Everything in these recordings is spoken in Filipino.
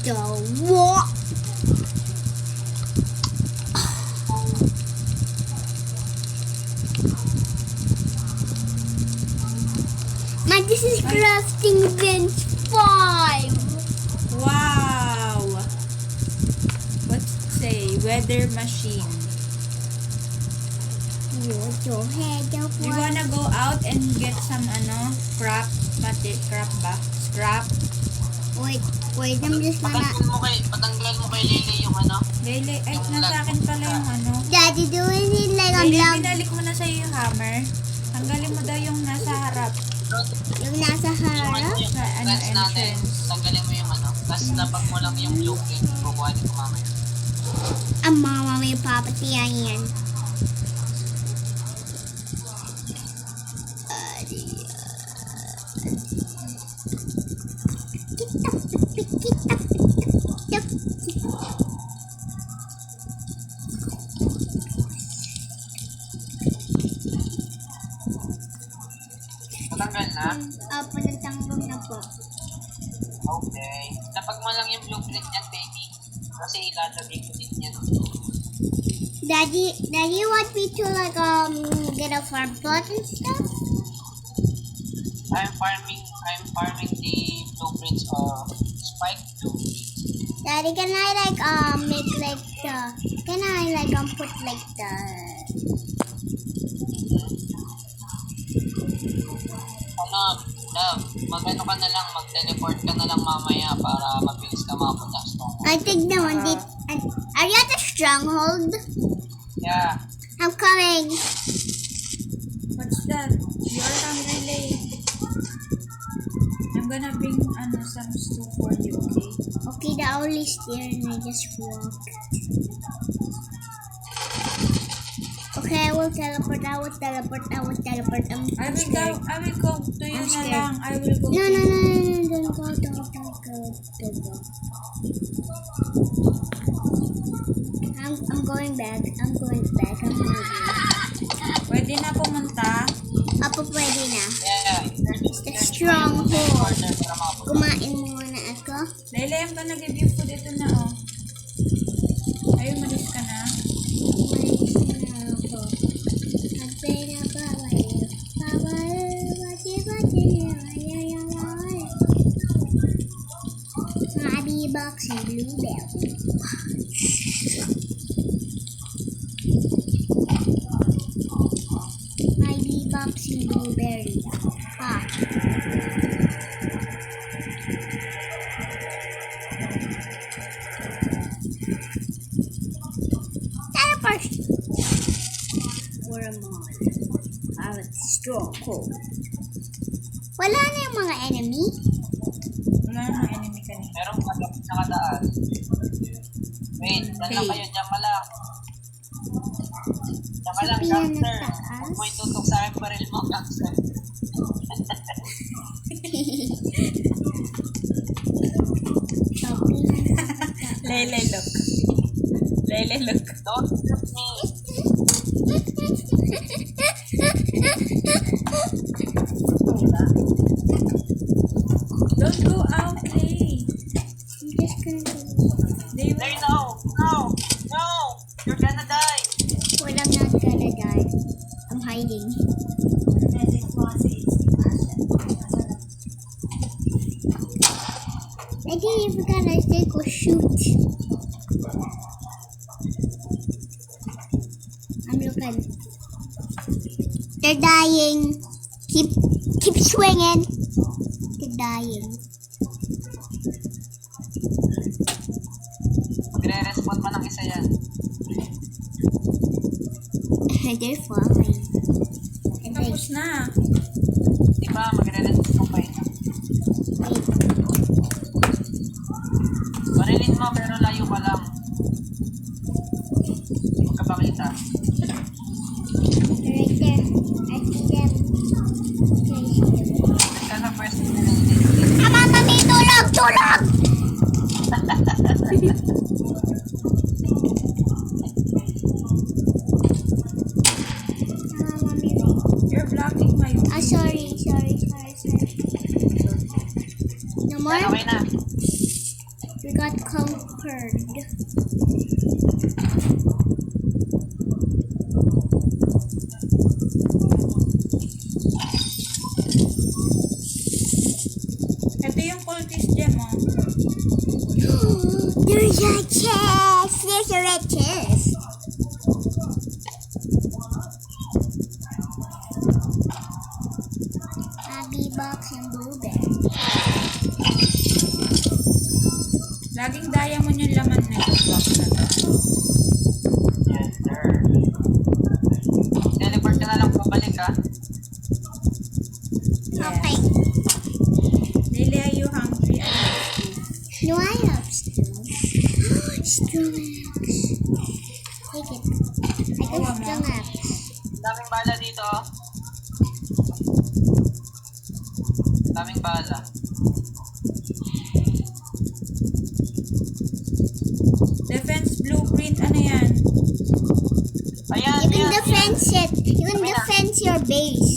the what? This is crafting bench 5. Wow! What's it say? Weather machine. You wanna go out and get some crap? Crap ba? Scrap? Wait, I'm just gonna... Patanggal mo kay Lele yung Lele, ay, nasa akin pala yung Daddy, doing it like I'm Lele, binalik mo na sa'yo yung hammer. Tanggalin mo daw yung nasa harap. Yung nasa harap? Friends natin, tanggalin mo yung tapos lapag mo lang yung blueprint, kukuhanin ko mamaya. Ang mama may papatiyan yan. Patanggal na? Apo, nagtanggol na po. Okay. Lapag mo lang yung blueprint yan, baby. Kasi ilalagay ko din yan. Daddy, you want me to get a farm plot and stuff? I'm farming the blueprints of spike blueprints. Daddy, can I make can I put Love, ka na lang, mag-teleport ka na lang mamaya para mabilis ka mapunta sa stone. I think the one did. Are you at the stronghold? Yeah. I'm coming. What's that? You're hungry, Lele. I'm gonna bring some stew for you, okay? Okay, the owl is there and I just walk. Okay, I will teleport. I will go to you na lang. I will go No, to you. don't go. I'm going back. I'm hungry. Pwede na pumunta? Apo, pwede na. Yeah. The stronghold. Kumain muna ako. Lele, I'm gonna give you food. Ito na, oh. Ay, umalis ka na. Box and blueberry. My box and blueberry. Teleport. Where am I? I'm at stronghold. Wala na yung mga enemy. Wala namang enemy kanina. Meron ka nakataas. Wait, dyan lang kayo, dyan ka lang. Dyan ka lang, gangster. Huwag mo itutok sa aking baril mo, gangster. Lele, look. Lele, look. Don't shoot me. Don't go out, Lele. I'm just gonna go. There, no. You're gonna die. Well, I'm not gonna die. I'm hiding. I didn't even gonna take or shoot. I'm looking. They're dying. Keep swinging. They're dying. Magre-respawn pa ng isa yan. They're falling. And they Tapos na. Di ba, magre-respawn pa ito. wait. Barilin mo, pero layo ka lang. Huwag ka pakita. They're right there. I see them. Okay, I see them. Ikaw na first. Come on, mami! Tulog! You're blocking my view. Sorry. No more? Okay na. We got tempered. Ito yung cultist gem, oh. There's a chest. There's a red chest. Abby box and blueberry. Laging diamond yung laman na itong box na to. Yes, sir. Teleport ka na lang pabalik, ha? Okay. Lily, are you hungry? I have food. No, I have stew. Stew-max. Take it. I Oh, got ma'am. stew-max. Daming bala dito, oh. Daming bala. Defense blueprint, ano yan? Ayan, You can ayan, defense it. You can Ayan. defense your base.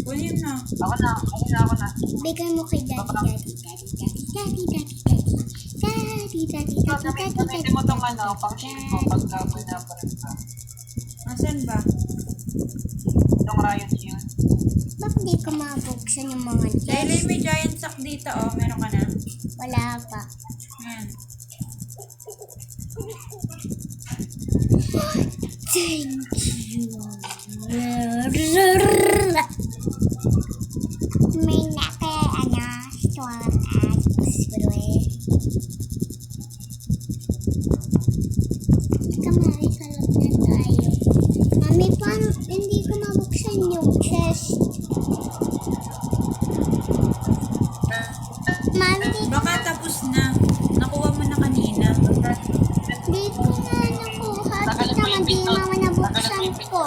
Kunin na. Ako na. Bigay mo kay daddy. Gamitin mo itong ano, pang shield mo pagka pinapalit ka. Asan ba? Itong riot shield. Bakit di ko mabuksan yung mga Lily, chest? may giant sack dito, oh. Meron ka na. Wala pa. Ayan. Thank you. May storm eggs, by the way. Kamari, kalot na tayo. Mami, paano hindi ko mabuksan yung chest? Mami, Baka tapos na. Nakuha mo na kanina. di ko na nakuha. Tagalin mo yung Di pinto. naman nabuksan ko.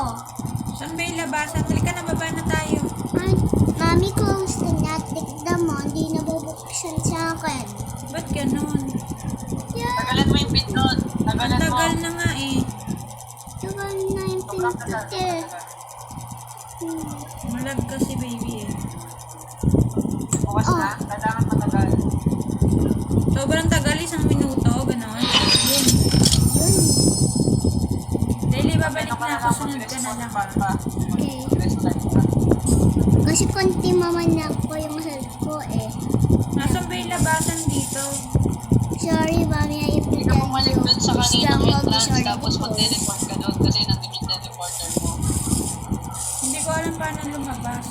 Saan ba yung labasan? Halika na, baba na tayo. Ay, Mami, kung tignan mo, hindi nabubuksan sa akin. Ba't ganun? Yeah, Tagalan mo yung pinto. Ang Tagalan mo. tagal na nga eh. tagal na yung Sobrang pinto tagal. eh. Malag kasi baby eh. Bukas na. Kailangan matagal. Sobrang tagal, 1 minuto, gano'n. Yun. Yun. Daily, babalik na ako, sunod ka na lang. Okay. Rest lang ka. Kasi konti maman na ako yung health ko eh. Nasaan ba yung labasan dito? Sorry, Mami, I Hindi ka bumalik dun sa kaninang entrance tapos mag mag-teleport ka doon kasi nandun yung teleporter mo. Hindi ko alam paano lumabas.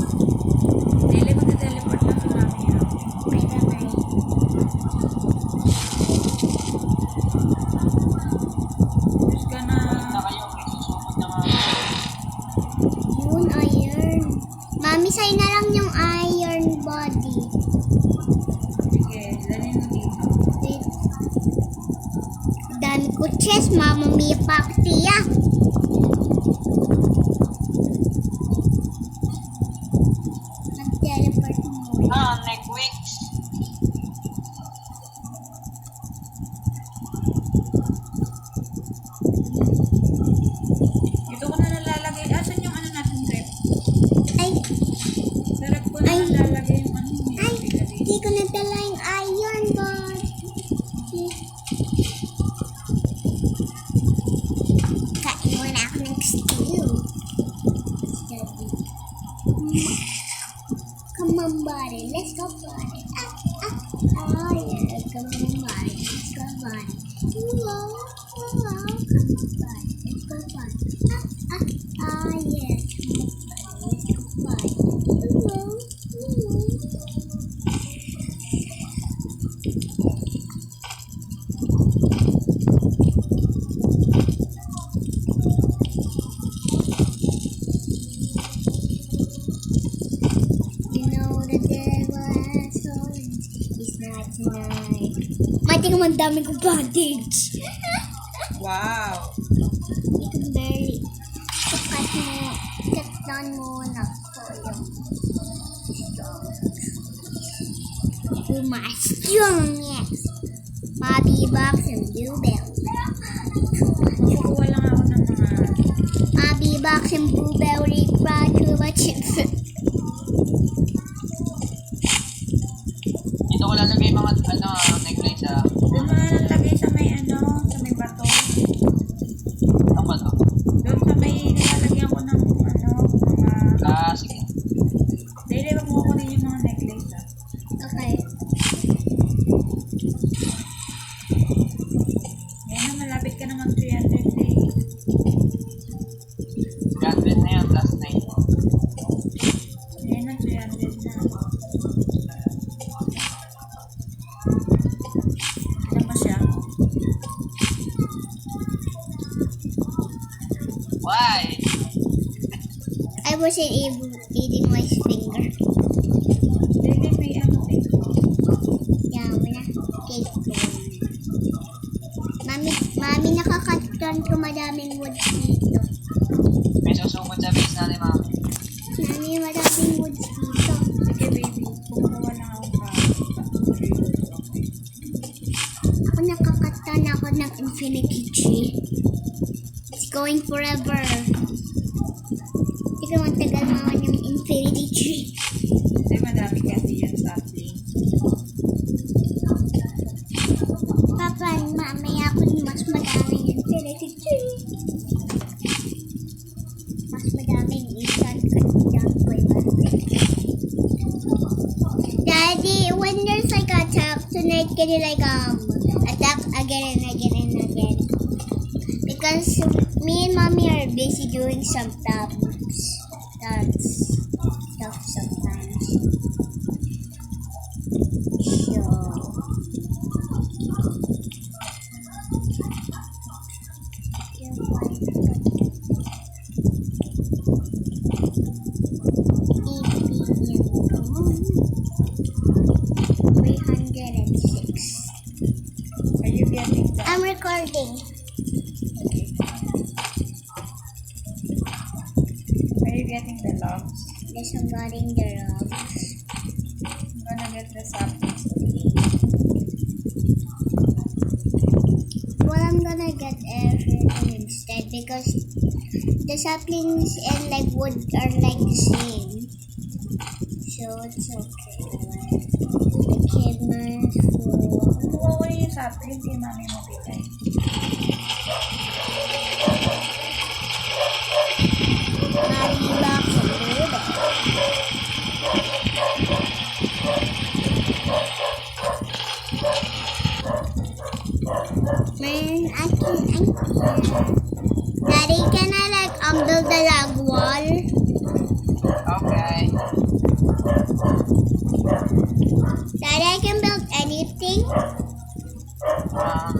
Daily, magte-teleport na si Mami. ah. Bye-bye. Diyos ka na. Na kayo, may susumod na nga. Yun, iron. Mami, sa'yo na lang yung iron body. Sige, dalhin mo dito. Wait. Dami ko chest, Mama Mia Paktiya. Nag-teleport mo. Neck wings. Ito ko na nalalagay. Asan yung ano natin, rep? Ay, Sa rep ko na Ay. nalalagay yung ano. ay, di ko nadala yung iron body. Kain muna ako ng stew. Come on, buddy. Let's go, buddy. Oh, yeah. Come on, buddy. Let's go, buddy. Whoa, whoa. Come on, buddy. Let's go, buddy. Oh, yeah. Come on, buddy. Let's go, buddy. Whoa, whoa. You know the devil has horns. It's not tonight. Mati ka man dami kong bandage. Wow. You can barely. Cut down muna ko yung strong. To my strongest. Bobby box and bluebell. Kukuha lang ako ng mga... Bobby box and blueberry fried to my chips. necklace Doon mo na nalagay sa may sa may bato. Ano ba to? Doon sa may nilalagyan ko ng mga... Sige. Dahil wag mo kunin yung mga necklace Okay. Ngayon na malapit ka na mag 300 days. 300 na yan, last night. Ngayon na 300 na. Ano ba siya? Why? I wasn't eating my finger. Dahil may Yeah, wala. Cake ko. Mami, nakakatran ko madaming wood dito. May susugod sa base natin, ma'am. Mami, madaming wood dito. Sige baby, kumukuha lang ako pa. Ako nakakatran ako ng infinity tree. It's going forever. Ikaw ang tagal mawan yung infinity tree. Kasi madami kasi yan sapling. Papa, mamaya ako mas madaming infinity tree. Mas madaming isang katyan ko Daddy, when there's like a attack tonight, can you like attack again and again and again? Because me and mommy are busy doing some stuff sometimes. So Are you getting that? I'm recording. Are you getting the logs? Yes, I'm getting the rocks. I'm gonna get the saplings today. Well, I'm gonna get everything instead because the saplings and like wood are like the same. So it's okay. The kid must Kumuha ko yung sapling kay mami mo bitay. Box and load it. Man, I can. Daddy, can I like build the log wall? Okay. Daddy, I can build anything. Um,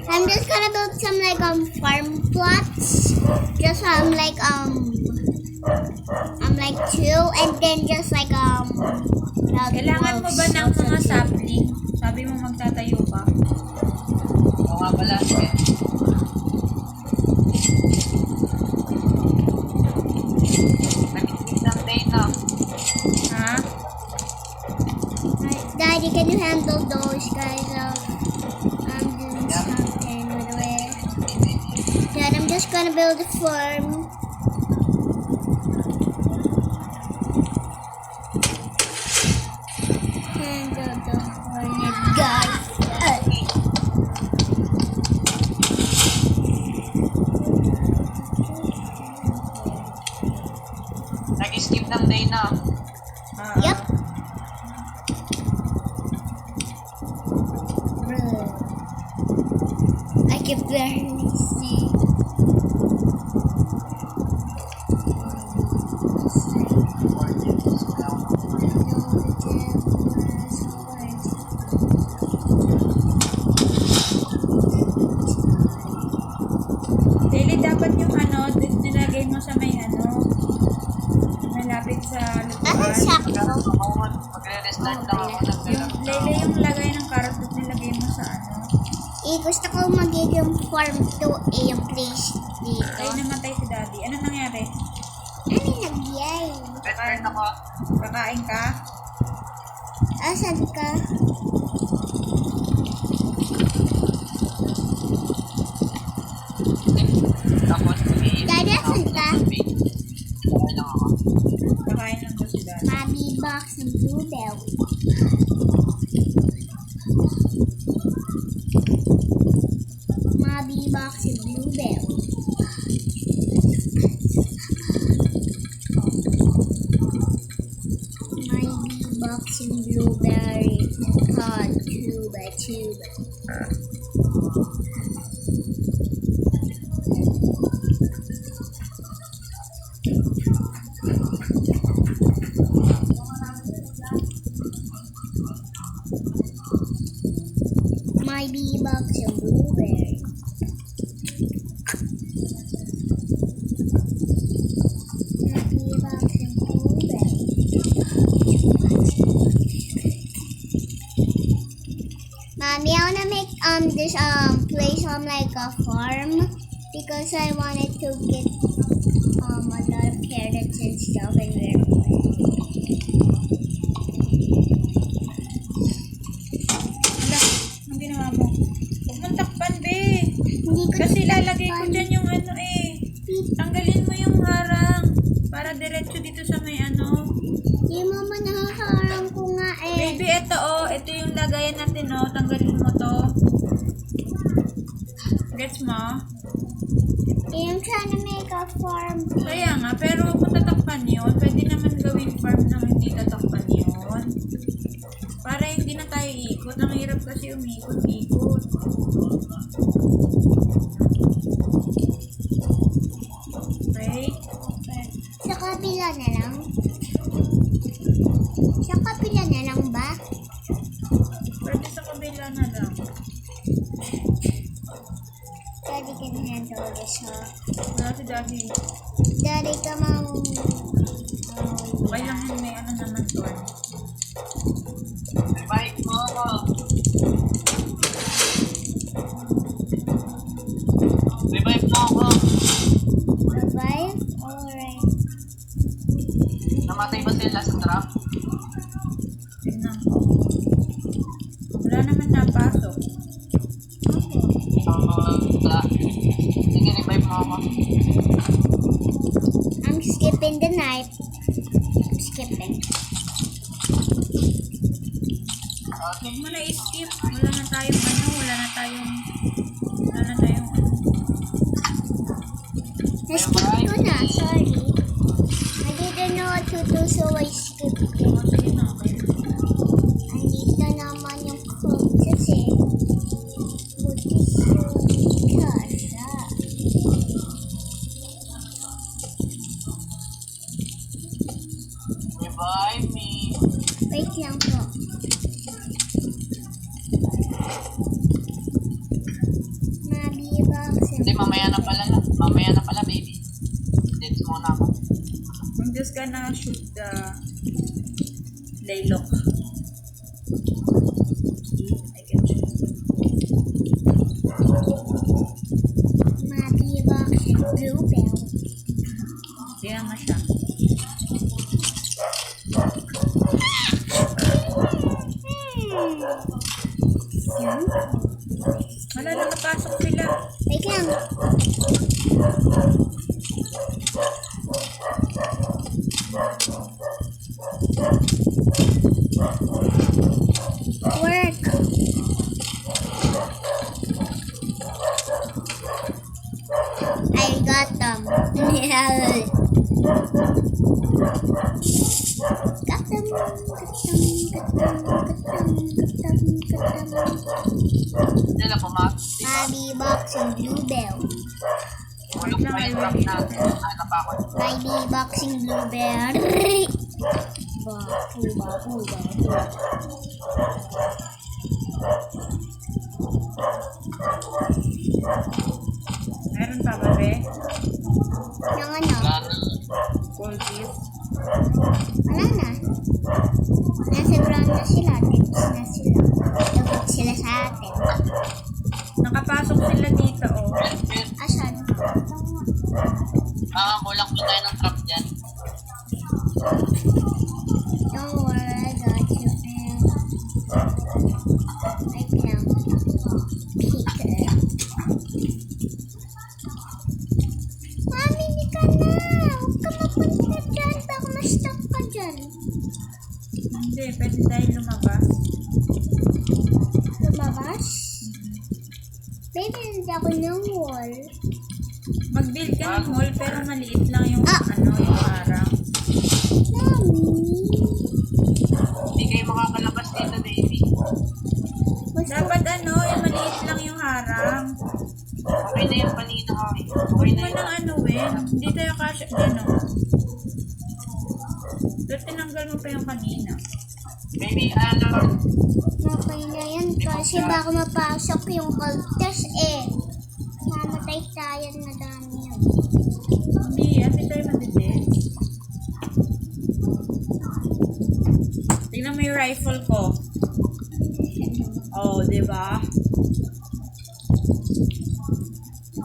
I'm just gonna build some like farm plots. Just I'm like 2 and then just like log Kailangan mo walls ba ng or mga something. sapling? Sabi mo magtatayo ka. Oo nga pala, sige. Nag-isip ng day na. Ha? Daddy, can you handle those guys? I'm doing something with it. Dad, I'm just gonna build a farm. Handle the hornet guys. Nag-skip ng day na. Yep. I can barely see. Daily dapat yung nilagay mo sa may malapit sa lutuan. Sakto. Magre-restart lang ako ng Daily yung lagay ng carrot at nilagay mo sa Gusto ko magiging farm to a place dito. Ay, namatay si daddy. Ano nangyari? Ano nagyay? Return ako. Kakain ka? Asan ka? Tapos, Daddy, asan ka? Okay lang ako. Kakain lang daw si daddy. Mommy box and bluebell. boxing blueberry hot tuba. My bee boxing blueberry. My bee boxing blueberry. Mommy, I wanna make this place like a farm because I wanted to get a lot of carrots and stuff and Wala, ang ginawa mo. Huwag mong takpan, be. hindi ko Kasi lalagay ko takpan. dyan yung ano eh. Tanggalin mo yung harang. Para diretso dito sa may ano. Hindi mo man nakakarang ko nga eh. Baby, ito oh. Ito yung lagayan natin oh. Tanggalin mo to. Gets mo? I'm trying to make a farm. Kaya nga, pero kung tatakpan yun, pwede naman gawin farm na hindi tatakpan yun. Para hindi na tayo ikot. Ang hirap kasi umikot-ikot. Okay? Sa kabila na lang. Sa kabila na lang ba? Pwede sa kabila na lang. Daddy can handle this, huh? Wala si Daddy. Daddy, come on. Okay lang yun, may ano naman to. Revive mo ako. Revive mo ako. Revive? Alright. Namatay ba sila sa trap? Tignan ko. Wala naman napasok. Wala. Sige, revive mo ako. I'm skipping the night. I'm skipping. Huwag mo na i-skip. Wala na tayong ano, wala na tayong ano. Na-skip ko na, sorry. I didn't know what to do, so I skipped it. Sige na, okay. Andito naman yung code kasi. Buti siya kasa. Revive me. Wait lang po. Mabibox. Hindi, mamaya na pala. Mamaya na pala, baby. Let's muna ako. I'm just gonna shoot the laylock. I can shoot. Mabibox and bluebell. Kaya nga siya. Yan. Wala lang napasok sila. Wait lang. Work. I got them. Hindi na pumasok. Mabibox and bluebell. Ulog pa yung trap natin. Hanap ako. Mabiboxing bluebell. Bapu. Meron pa ba, be? Yung ano? Wala na. Gold beef. Wala na. Nasa ground na sila. Tips na sila. Lagot sila sa atin. Nakapasok sila dito, oh. Wait. Asan? Kulang po tayo ng trap dyan. Don't worry, I got you. I can pick it. Mami, hindi ka na. Huwag ka mapunta dyan. Baka ma-stuck ka dyan. Hindi, pwede tayo lumabas. Lumabas? Baby, hindi ako ng wall. Mag-build ka ng wall, pero maliit lang yung ano, yung harang. Mami. Okay na yung kanina kami. Okay Huwag na mo yun. nang anuin. Hindi tayo kasya. Ano? Pero tinanggal mo pa yung kanina. Baby, ano? Okay na yan kasi baka mapasok yung cultures eh. Mamatay tayo na dami yun. Hindi tayo madidit. Tingnan mo yung rifle ko. Oh, di ba?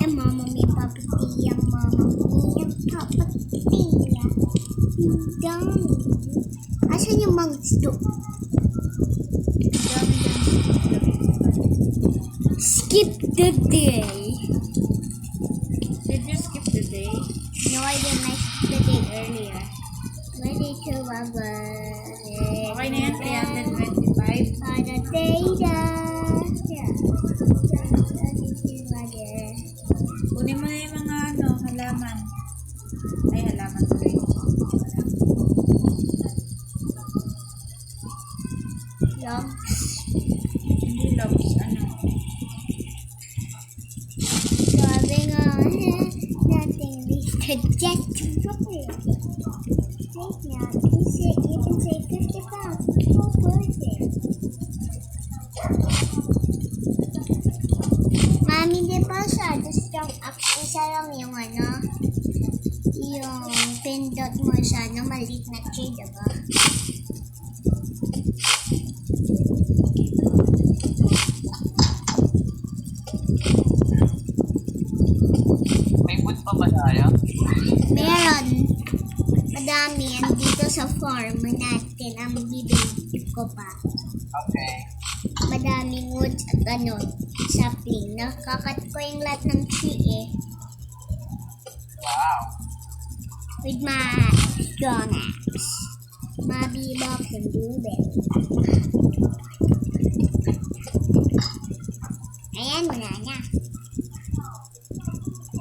Eh, mama may papatiyang, mama may papatiya. Dami. Asan yung mangsto? Dami dyan. Skip the day. Did you skip the day? No, I didn't. I skipped the day earlier. Ready to Okay na yan, 325. Para data. Kunin mo na yung mga halaman. Ay, halaman tuloy. Logs. Hindi logs, Sabi nga, nothing listed just to play. Right now, you can say 50 pounds per person. Mami, di ba sa strong axe, isa lang yung yung pindot mo sa maliit na tree, diba? May food pa ba tayo? Meron. Madami yan dito sa farm natin ang bibili ko pa. Okay. Madaming woods at sapling. Nakakat ko yung lahat ng tree eh. Wow. With my strong axe. Mabibox and blueberry. Ayan, wala na.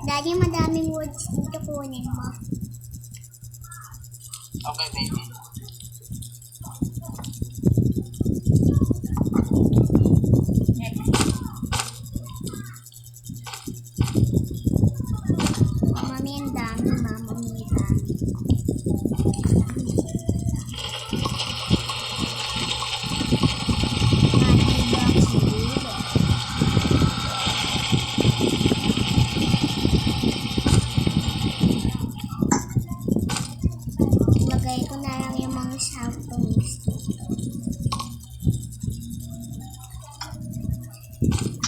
Daddy, madaming woods dito, kunin mo. Okay, baby. Mami, ang dami. Mama, ang dami. Mabibox and blueberry. Lagay ko na lang yung mga saplings dito.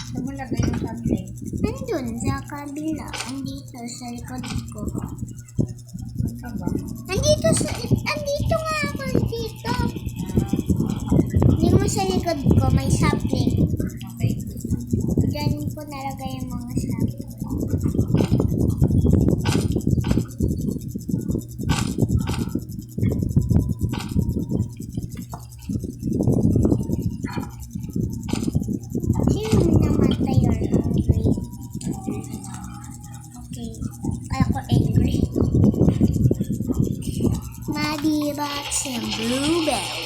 Saan mo lagay yung something? Nandun sa kabila. Andito sa likod ko. Saan ka ba? Andito nga ako dito. Hindi mo sa likod ko may sapling. Okay. Diyan ko nalagay yung mga sapling. Sino namatay or hungry? Okay. Kaya ko angry. Madibox and blueberry.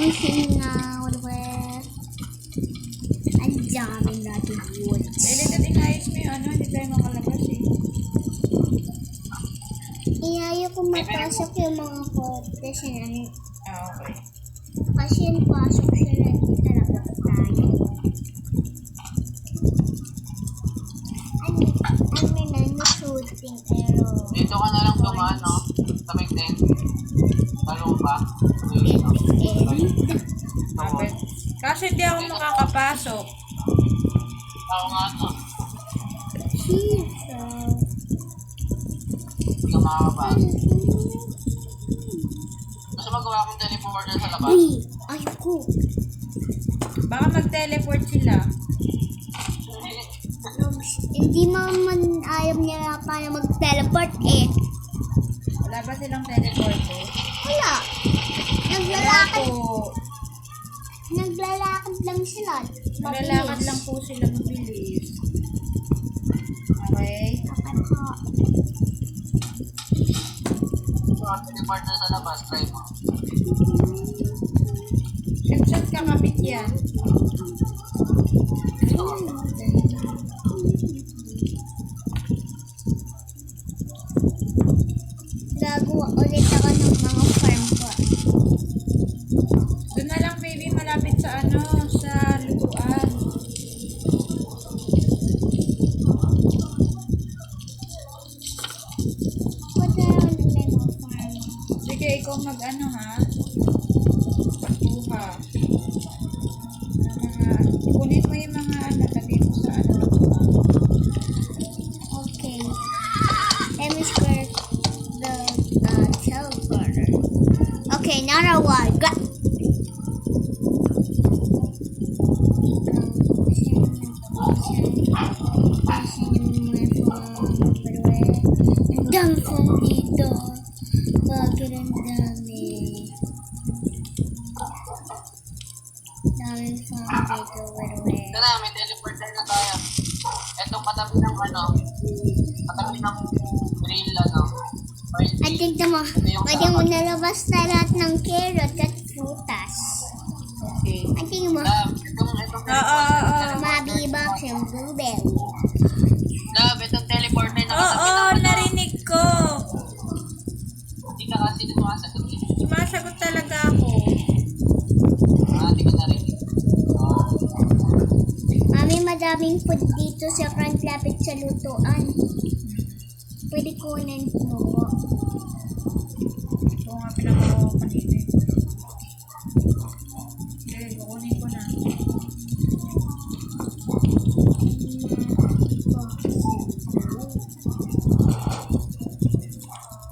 Wishing out with ang dami natin woods. Pwede ka din ayos mo yung hindi tayo makalabas eh. Inayo ko mapasok yung mga cortes Okay. kasi yung pasok sila hindi talaga tayo. May nano shooting pero Dito ka na lang dumaan, no? Sa may tent. Talong pa. Bakit? Kasi hindi ako makakapasok. Ako nga, no? Jesus. Hindi ka makakapasok. Gusto magawa akong teleporter sa labas? Uy, ayoko. Baka mag-teleport sila. Hindi man ayaw niya para mag-teleport eh. Wala ba silang teleport eh? Wala. Wala po. Naglalakad lang sila. Maglalakad lang po sila mabilis. Okay. Teleporter sa labas, try mo. Shoot nakapit yan. Gagawa ulit ako ng mga farm ko. Doon na lang baby, malapit sa ano, sa lutuan. Punta ako ng mga farm. Sige, ikaw mag-ano ha? Pagkuha. Kunin mo yung mga ano, lagay mo sa ano, lutuan. Okay. Let me square the teleporter. Okay, now I want go. Ang dami phone dito. Bakit ang dami? Daming phone dito, Tara, may teleporter na tayo. Etong katabi ng ano, katabi ng grill ano. At tignan mo, pwede mo nalabas na lahat ng carrot at prutas. Okay. At tignan mo, Itong mabibox yung blueberry. Love, itong teleporter na Oo, katabi ng ano. narinig ko. Hindi ka kasi sumasagot eh. Sumasagot talaga ako. Hindi ka narinig. Mami, madaming food dito sa front lapit sa lutuan. Pwede kunin mo po. Ito nga pinagawa ko kanina. Okay, kukunin ko na.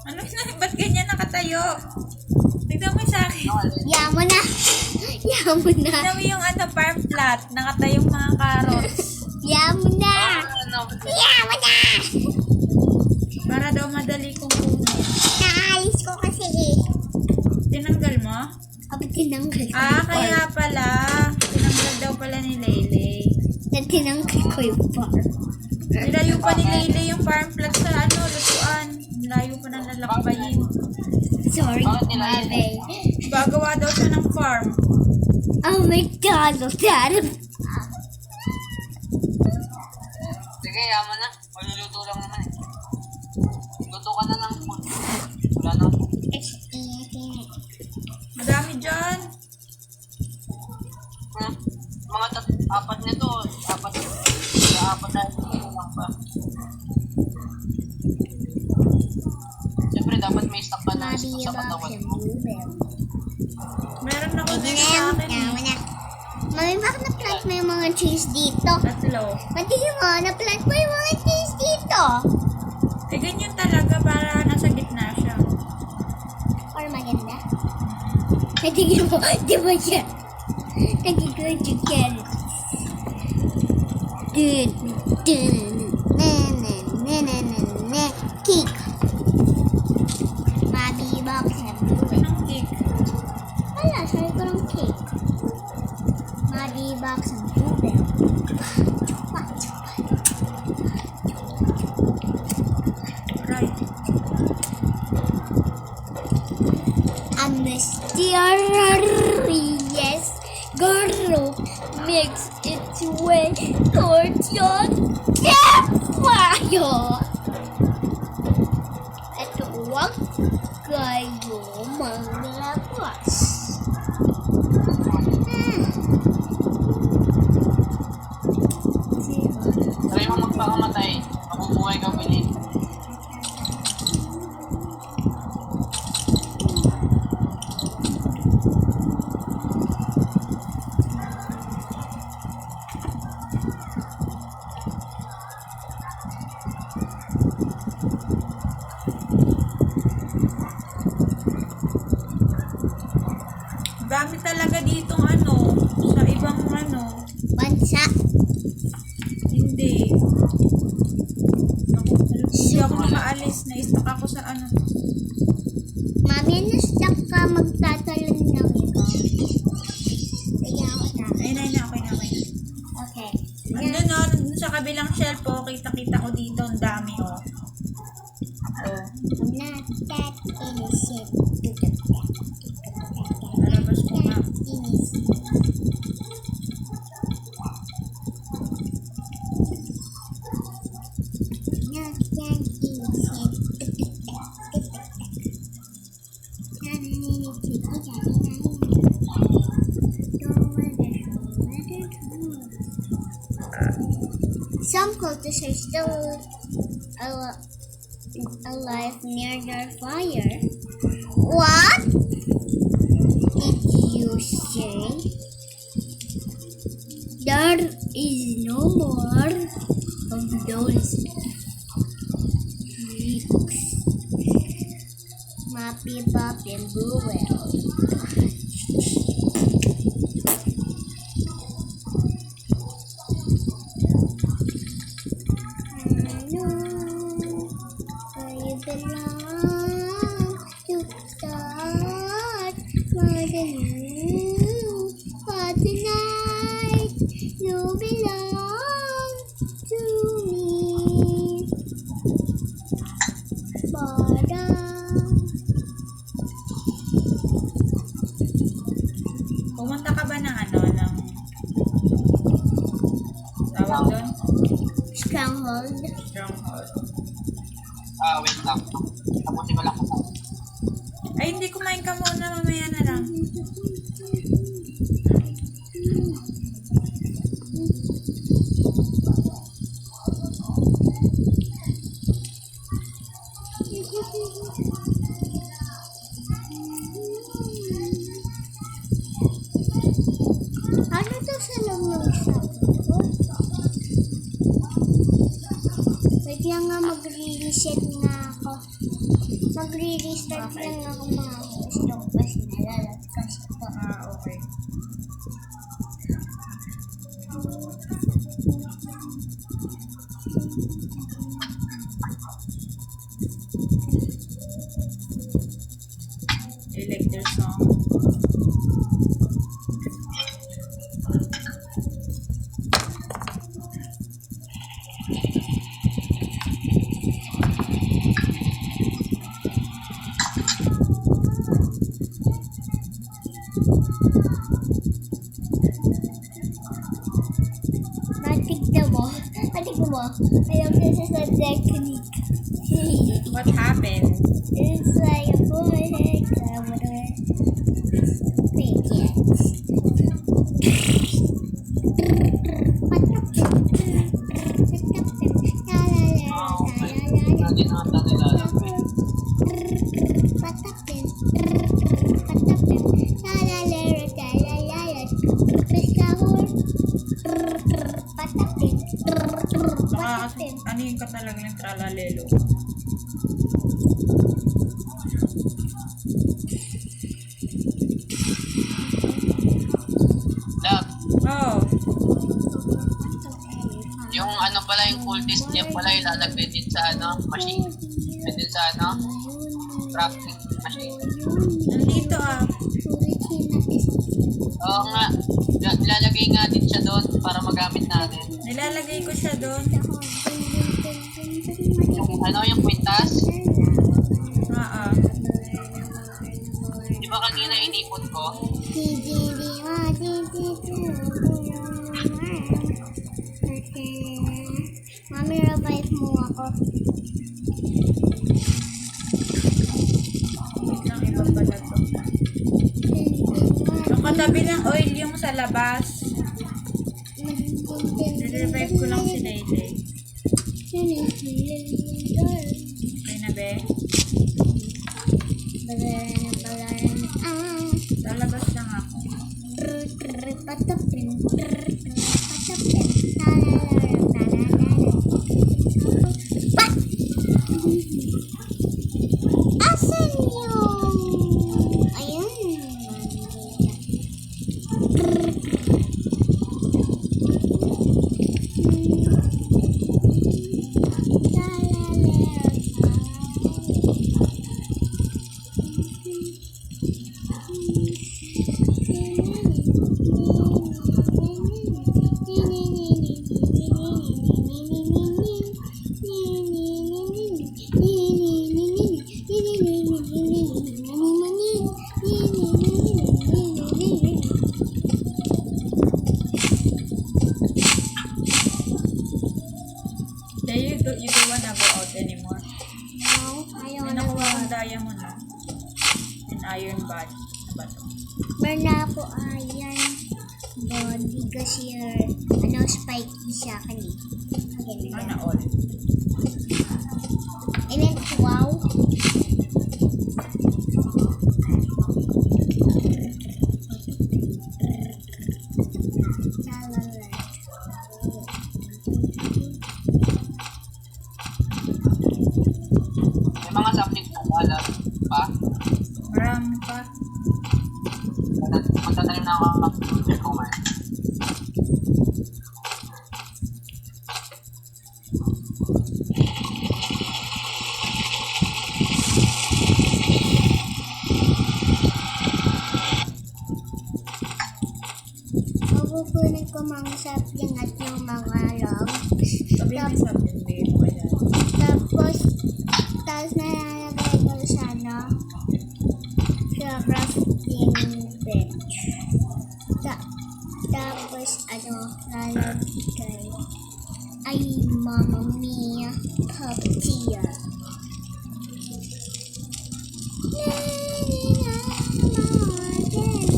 Ano na? Ba't ganyan nakatayo? Tignan mo sa akin. Yamo na! Yamo na! Tignan mo yung ano, farm plot. Nakatayong mga carrots. Yamo na! Yamo na! Para daw madali kong kunin. Naalis ko kasi eh. Tinanggal mo? Kapag tinanggal ko Ah, kaya pala. Tinanggal daw pala ni Leylay. na tinanggal ko yung farm. Nilayo pa ni Leylay yung farm plot sa ano, lutuan. Nilayo pa ng lalakbayin. Sorry, Bakit nila yun? Mami. Gagawa daw siya ng farm. Oh my God, Dad! Sige, yaman na. Maluluto lang naman eh. Luto ka na ng food. Wala na. Madami dyan. Mga apat nito. Apat na ito lang pa. Siyempre, dapat may stock pa na Mami, sa box katawan yung mo. blueberry. Meron ako Pwede dito na sa yan. akin. Yamo na. Mami, bakit na-plant mo yung mga trees dito? Tatlo. Patigin mo, na-plant mo yung mga trees dito. Eh, ganyan talaga para nasa gitna siya. Or maganda. Patigin mo, di ba siya? Nagigod yung carrots. Dun, dun, na, na, na, na, na, na. Cake. Mami, box yung blueberry. Anong cake? Wala, sabi ko ng cake. Mami, box yung blueberry. Right. A mysterious group makes its way towards your campfire. At huwag kayo maglabas. Try mo magpakamatay. Mabubuhay ka pili. Dami talaga ditong ano, sa ibang ano. Bansa. Hindi. Hindi ako makaalis. Na-stuck ako sa ano. Mami, na-stuck ka magtatalon ng ikaw. Kaya ako na. Ayun na, okay na. Okay. Andun no, nandun sa kabilang shelf po, kita-kita ko dito, ang dami oh. Oh, I'm not that innocent. lalabas ko nga. Innocent. cultists are still alive near their fire. What did you say? There is no more of those freaks. Mappy Bop and Bluewell. Pumunta ka ba ng ng tawag doon? Stronghold. Stronghold. Wait lang. Tapusin ko lang. Ay, hindi, kumain ka muna, mamaya na lang. Ano to sa loob ng shop? Wait lang nga, magre-reset na ako. Magre-restart Okay. lang ako mga gusto ko kasi nalalaskas ko. Okay. I like their song. Natignan mo. Natignan mo. Alam ko sa technique. What happened? It's like a boy. Fake it. Natin ata nilalagay. Ano yung katalaga ng tralalelo? Love, Oh, yung ano pala, yung cultist niya pala ilalagay din sa machine. Din sa crafting machine. nandito ah. Oo nga, ilalagay nga din siya doon para magamit natin. Nilalagay ko siya doon. Yung kwintas, Ah. di ba kanina inipot ko? Mami, revive mo ako. Wait lang, iba pala to. Yung katabi ng oil yung sa labas. Nire-revive ko lang si Daylay. Okay na be? Lalabas lang ako. Asan yung... Ayun. You don't wanna go out anymore. No, ayaw May na nakuha ba? kang diamond na. And iron body. Ano ba to? Meron na ako, ayan. body kasi spiky siya kan eh. Sana all. I mean, wow. May mga something na wala pa. Marami pa. Magtatanim na ako ng computer ko man. Mapupunin ko mga sapling at yung mga logs. Sabi may something babe. Ayan. Tapos nalalagay ko sa sa crafting bench. Tapos lalagay ay Mamma Mia puppeteer.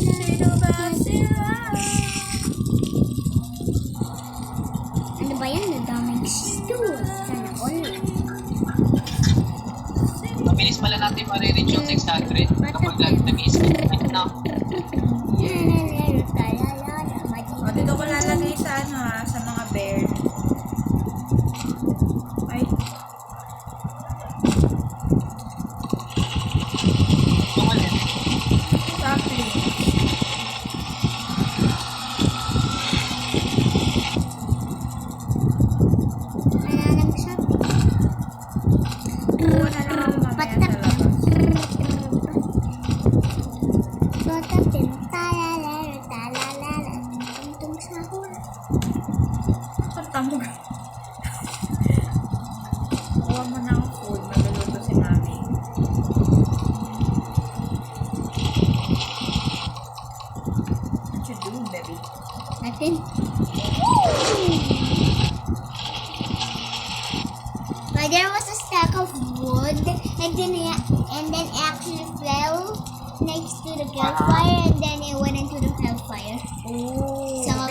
Sino ba sila? Ano ba yan? Ang daming stool. Sana all. Mabilis pala natin ma-reach yung 600 kapag nag-isip. No? O, dito ko lalagay sa sa mga bear. Ay, Tumalin. sapling. Nananang sabi. Kuha na lang ako mamaya sa labas. Patapin. Talalala. Tungtong sahur. Kanta mo. Kuha mo ng food. Magluluto si mami. What you doing, baby? Natin. But there was a stack of wood and then it actually fell next to the campfire and then it went into the hellfire. Oh, Some of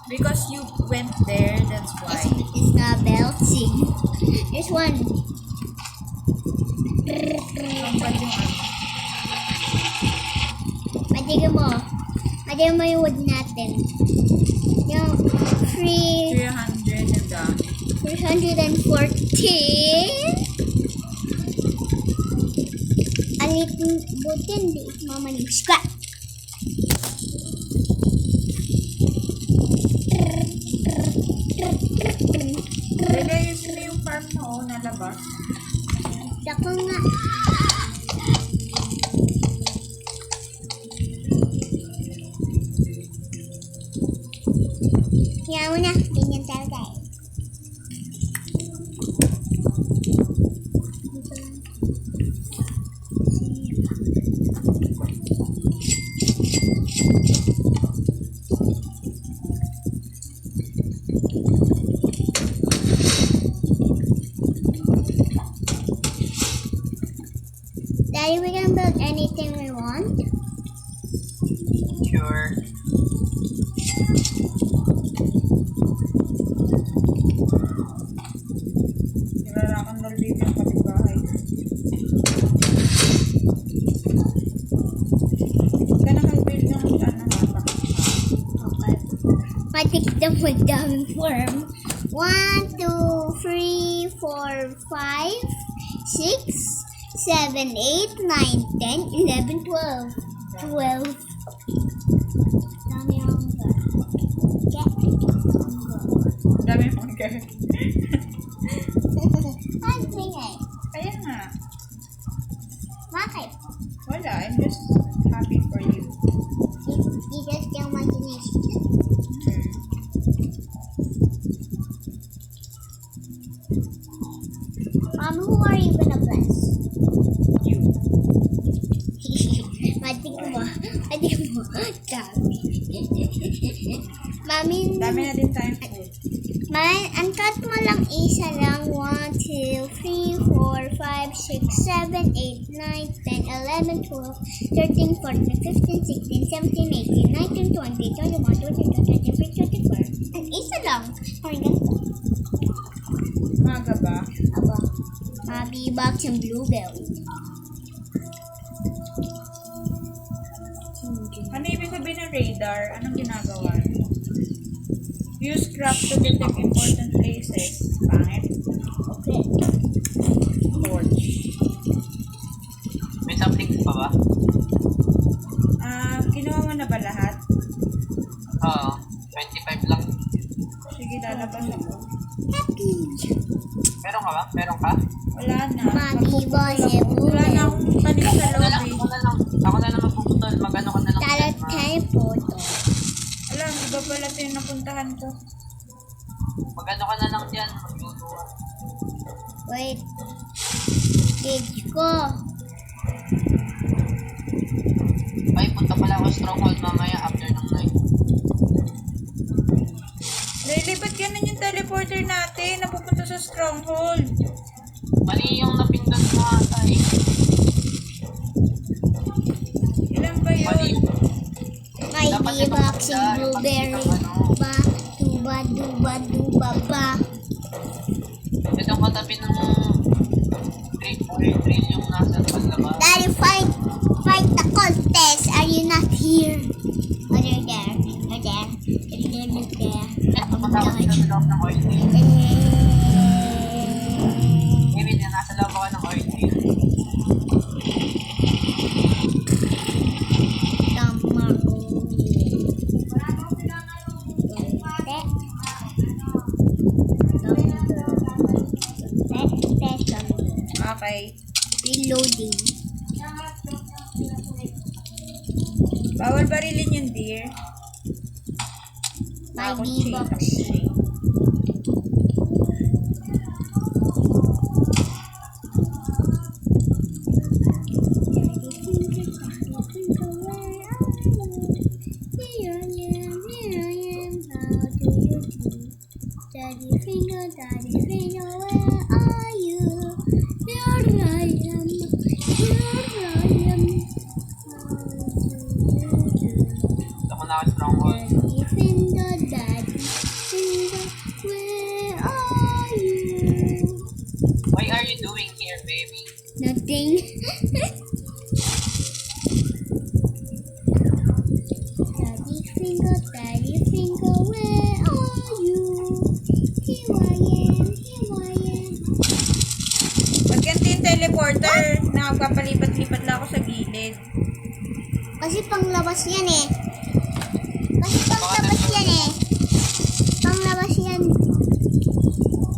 because you went there, that's why. It's not belting. There's one. Ang bad yung ano. Matigyan mo yung wood natin. Yung 300 and done. 314. Alitin buti hindi mamanig. Scrap. Pwede ayusin mo yung farm mo na labas. Dako nga. Kaya mo na. Ganyan talaga eh. Daddy, we can build anything we want. Sure. Nilarakandal dito yung kapitbahay. Huwag ka nakal-build ng hatak. Okay. Matikdam mo daming form. 1, 2, 3, 4, 5, 6, 7, 8, 9, 10, 11, 12. 12. Dami ang get. Ang dami mong girl. Ano ngay? Kaya nga. Bakit? Wala, I'm just happy for you. You just don't want to nest. Mom, who are you gonna bless? You. Matik mo. Dami. Mami, Dami na din tayong food. Man, ang cut mo lang isa lang. 1, 2, 3, 4, 5, 5, 6, 7, 8, 9, 10, 11, 12, 13, 14, 15, 16, 17, 18, 19, 20, 21, 22, 23, 24. At isa lang. Hanggang Maga ba? aba. Mabibox yung blueberry. Ano ibig sabihin ng radar? Anong ginagawa? Use craft to detect important places. Pangit. Okay. Torch. May something pa ba? Kinuha mo na ba lahat? Oo. 25 lang. Sige, lalabas ako. Happy. Meron ka ba? Meron ka? Wala na. Mabibox yung Wala na blueberry. akong tanim sa Ako na lang. loob eh. Ako na lang magpuputol. Mag-ano ka na lang. Talat tayo po to. Alam, iba pala ito yung napuntahan ko. Mag-ano ka na lang dyan. Magluto. Wait. Gauge ko. Ay, punta pala ako stronghold mamaya after ng night. Lili, ba't ganun yung teleporter natin? Napupunta sa stronghold. Mali yung napindot mo ata eh. Ilan ba Mali yun? yung... May Dapat bibox ito yung maganda, blueberry. yung pagkita ano. Ba, duba, duba, duba, ba. Ito katabi ng drill yung nasa palabas. Daddy, fight the contest. Are you not here? Oh, you're there. You're there. You're there. You're there. Ito matawag sila sa loob ng oil drill. Eh, Maybe na nasa loob ako ng oil drill. tama. Okay. Reloading. Bawal barilin yung deer. My Kutsi, D-box. kutsi. Daddy finger, where are you? Here I am, here I am. Ako na ako stronghold. Daddy finger, where are you? Why are you doing here, baby? Nothing. Daddy finger, where are you? Here I am, here I am. Ba't ganito yung teleporter? Nakapapalipat-lipat lang ako sa gilid. Kasi panglabas yan eh. Panglabas yan.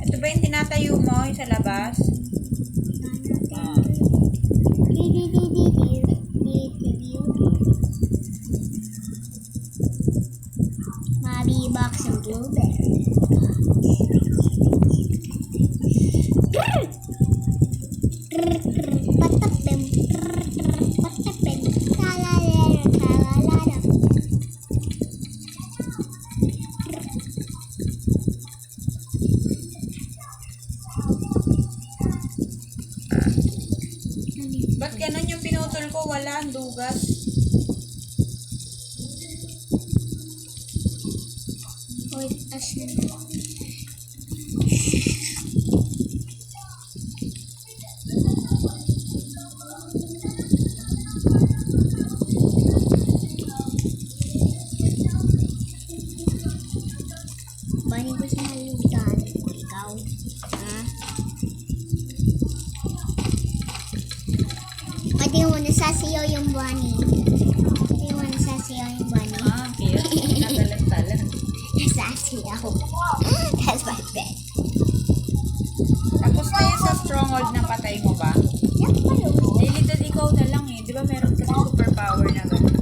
Ito ba yung tinatayo mo, yung sa labas? Mabibox ang blueberry. Patapim. Patapim. Talalera, talalera. Ba't ganun yung pinutol ko? Wala, ang dugas. Wait, asan na? Bani ko sa halutan. Ikaw. Ha? Pati mo nasasiyaw yung bunny. Pati mo nasasiyaw yung bunny. Okay. Nagalat-talan. Nasasiyaw. That's my bed. Tapos na yun sa stronghold na patay mo ba? Yan pa yun. Lili, dad, ikaw na lang eh. Di ba meron ka superpower na gano'n?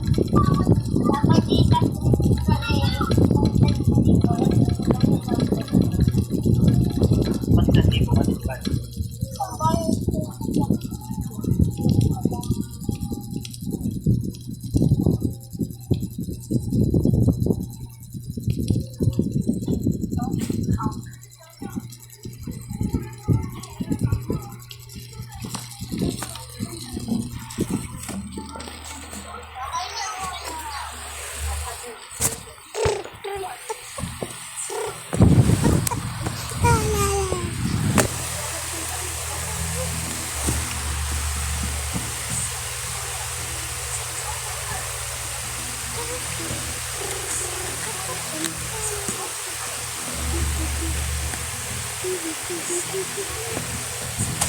Basta di ko matipan.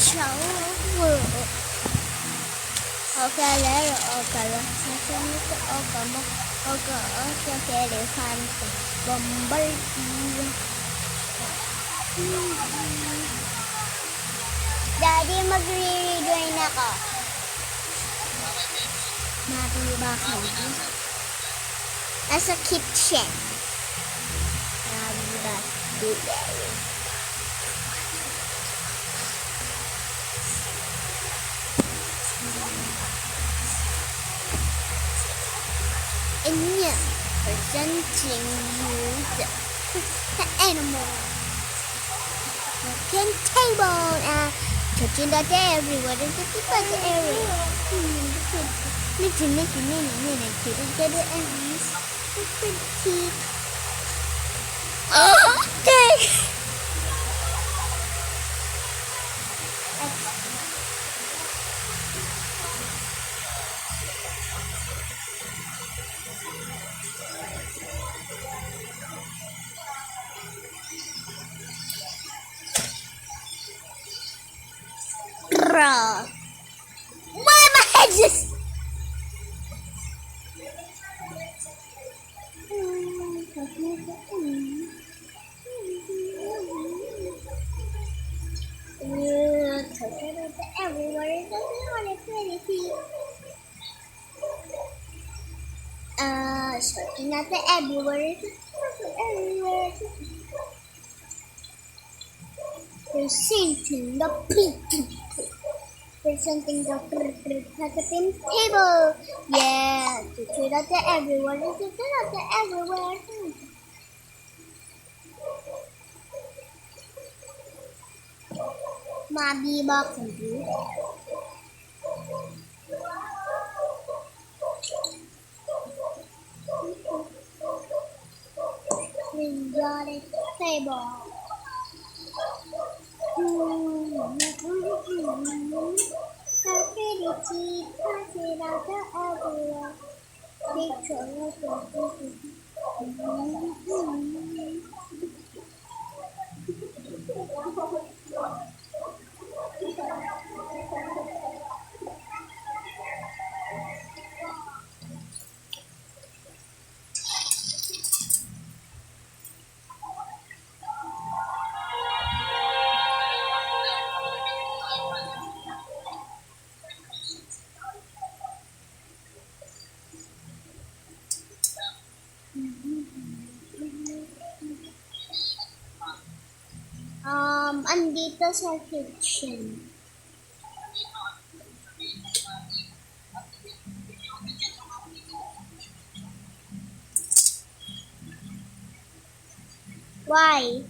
Shower. Okalero, okala, sasamito, okamo, elefante, bumblebee. Daddy, magre-rejoin ako. Matiba ka. Nasa kitchen. Matiba. Blueberry. And yeah, presenting you the animal. Walking table and touching the day everywhere. There's a people everywhere. Little, the ends. Pretty. Oh, dang! Why my head just... Everywhere, searching at the everywhere, everywhere. Presenting the pink. Presenting the pink table. Yeah, to at the everywhere, to at the everywhere. Mabiba computer. Exotic table. Pretty, pass it out the everywhere. Andito sa kitchen. Why?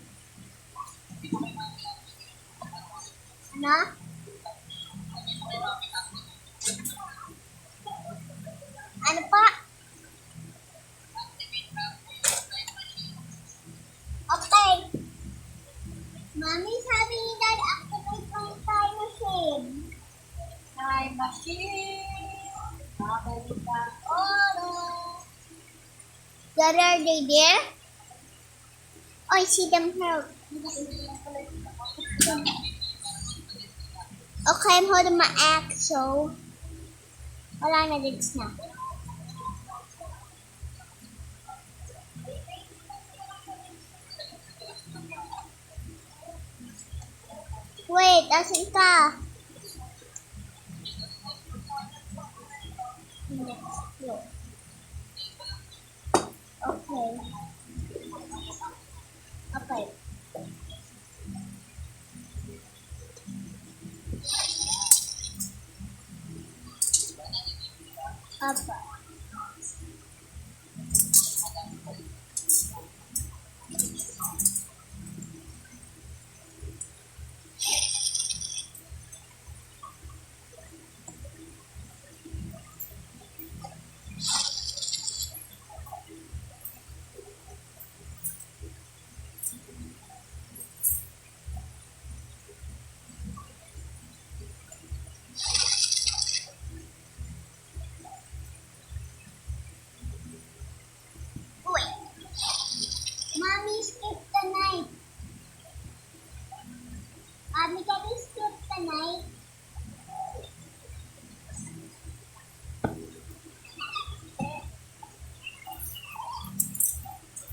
Ano? Ano pa? Okay. Mami, sabi ni Dad, activate mo yung time machine. Time machine. Nakabalik ka oras. Dad, are they there? Oh, I see them help. Okay, I'm holding my axe, so wala na din na. Wait, asan ka? Next floor. Okay. Okay. Apa?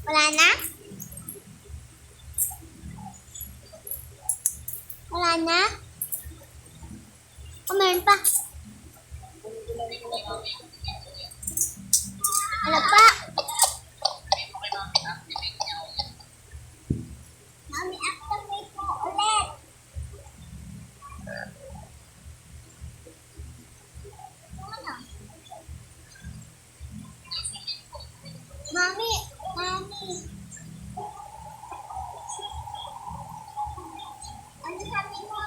Wala na? Wala na? O, meron pa. Ano pa? Mami, activate mo ulit. Ano? Mami, mami. Ano sabi mo?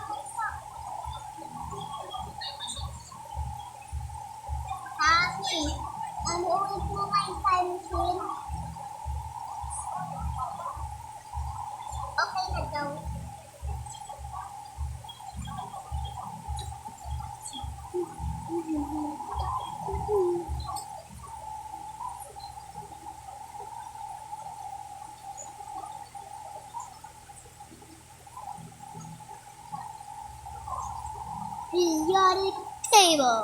Mami, ano ulit mo may time machine? Okay na daw. Periodic table.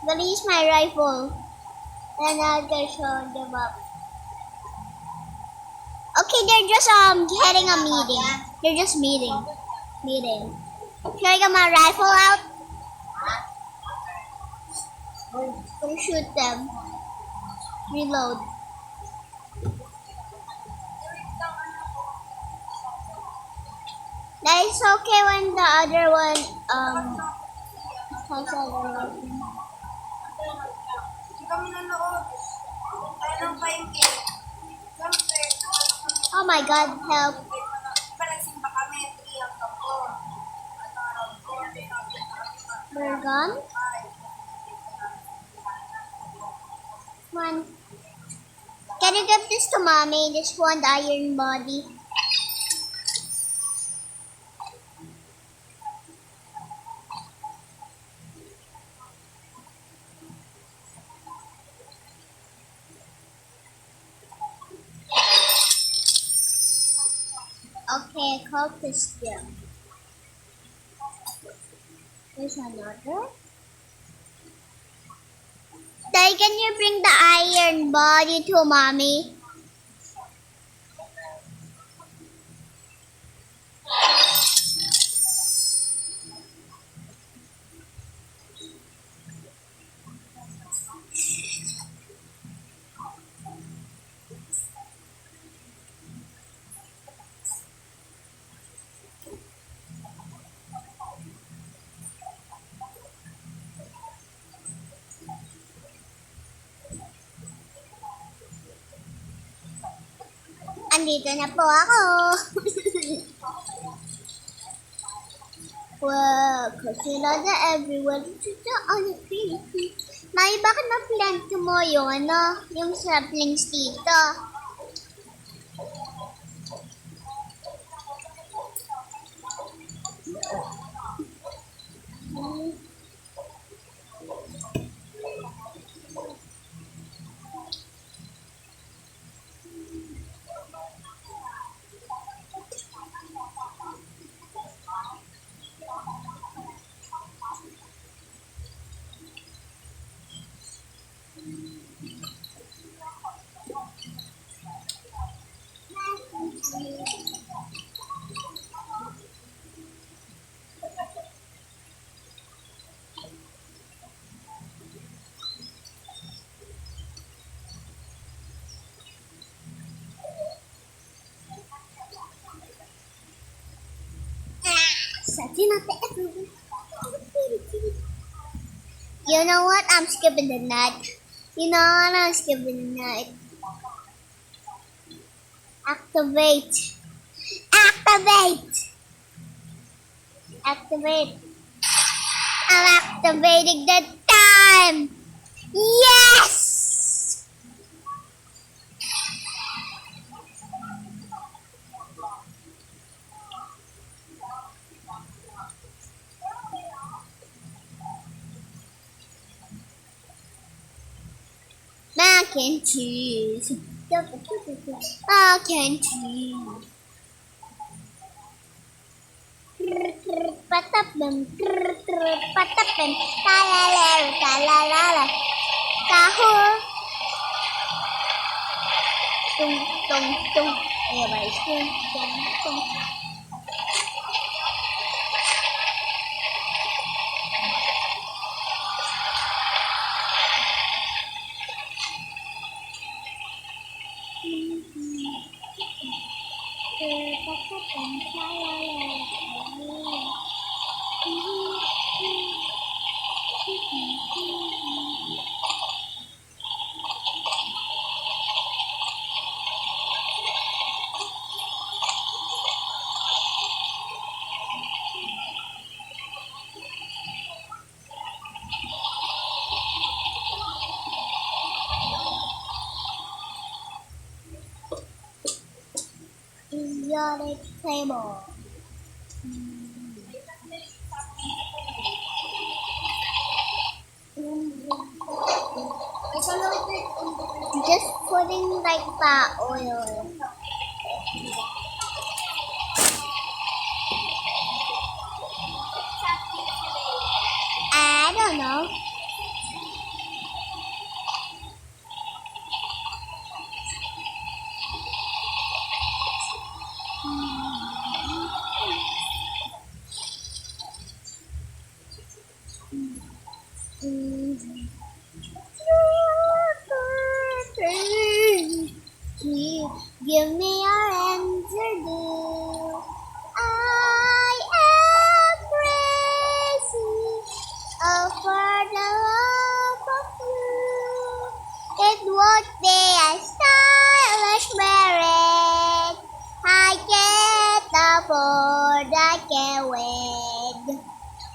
Release my rifle. And I'll just show them up. Okay, they're just getting a meeting. They're just meeting. Should I get my rifle out? Or shoot them? Reload. That is okay when the other one has other weapon. Oh my God, help. We're gone? Come on. Can you give this to mommy? This one iron body. Okay, cultist here. There's another. Dad, can you bring the iron body to mommy? Andito na po ako. Wow, kasi na everyone. May, bakit na-plant mo yung yung saplings dito? You know what? I'm skipping the night. You know what? I'm skipping the night. Activate. Activate. I'm activating the time. Yes! Mac and cheese. Mac and cheese. patapim, patapim, talalala, talalala, sahur, tung, tung, tung, everybody, tung, tung, tung. Patapim, talalala, idiotic table. Just putting like that oil. I don't know. Give me your answer, dear. I am crazy for the love of you. It would be a stylish marriage. I can't afford, I can't wait.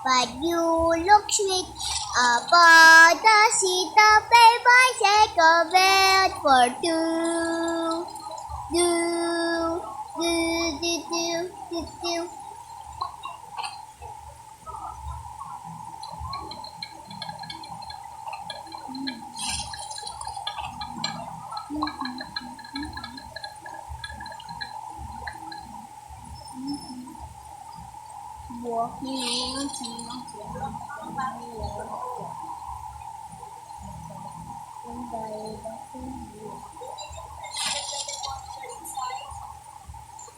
But you look sweet upon the seat of a bicycle bed for two. Do, do, do, do, do, do. Walking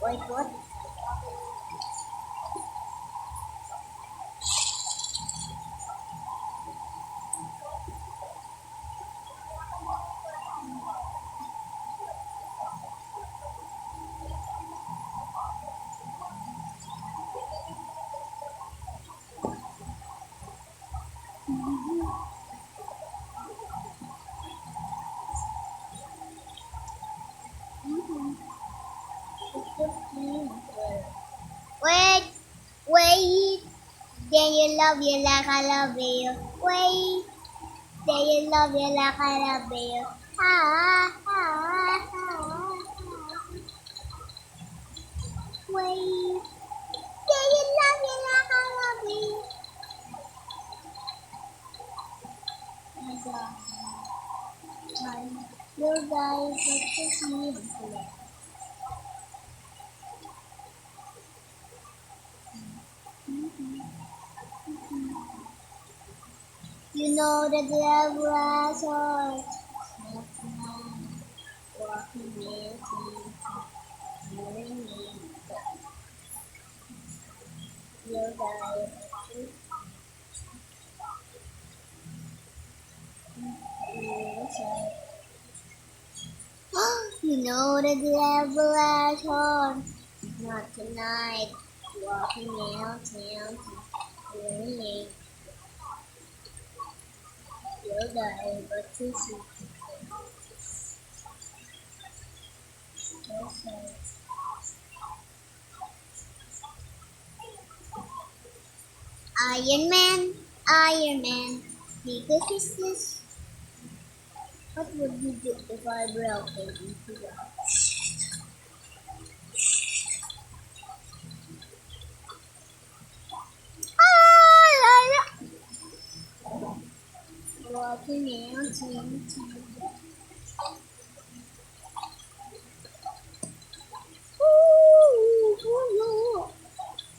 Wait, what? Wait, wait. Then you love you like I love you. Wait, then you love you like I love you. Ah, ah, ah, ah. Wait, then you love you like I love you. You guys, what is me? You know that the grass or walking with you guys. You know that the grass or not tonight. Walking out, you guys, but to see. Iron Man, biggest business. What would you do if I broke it into the walking out,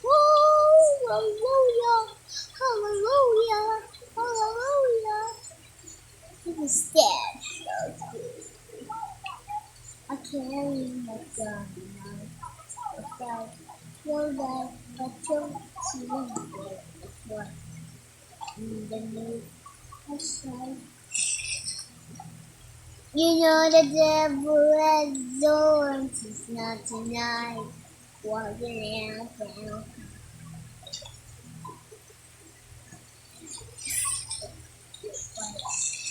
Woo! die. You'll die, but you'll see what in the new outside. You know the devil has zones, it's not tonight. Walking out down.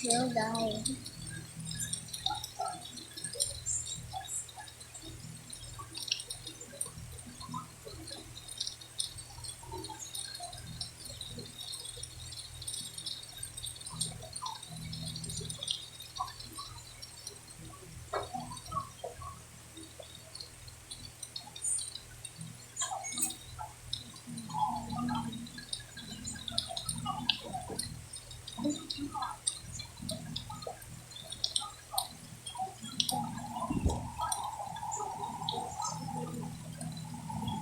You'll die.